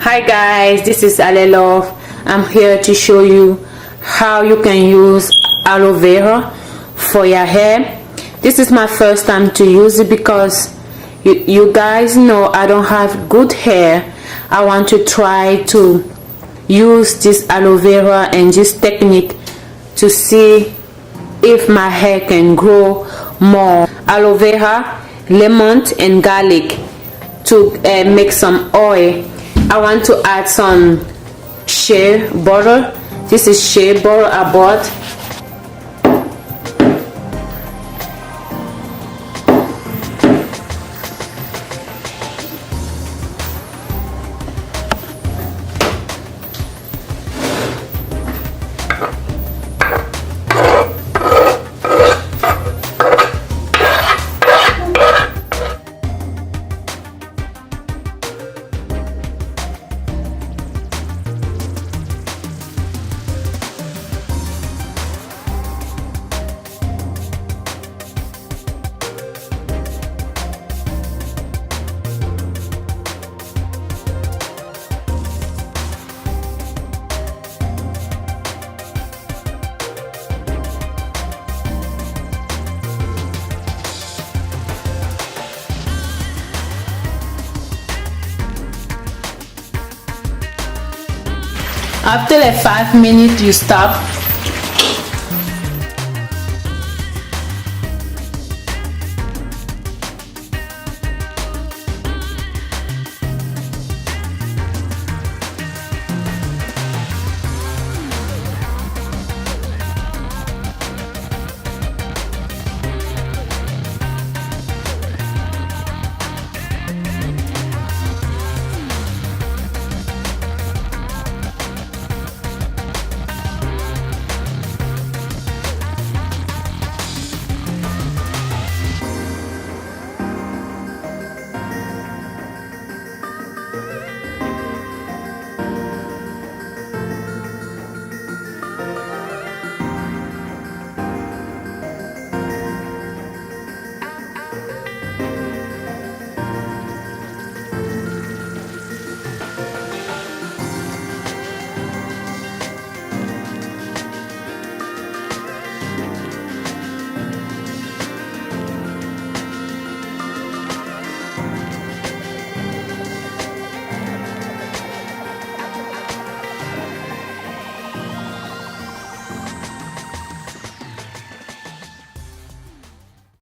Hi guys, this is Alelove. I'm here to show you how you can use aloe vera for your hair. This is my first time to use it because you guys know I don't have good hair. I want to try to use this aloe vera and this technique to see if my hair can grow more. Aloe vera, lemon and garlic to make some oil. I want to add some shea butter. This is shea butter I bought. After like 5 minutes, you stop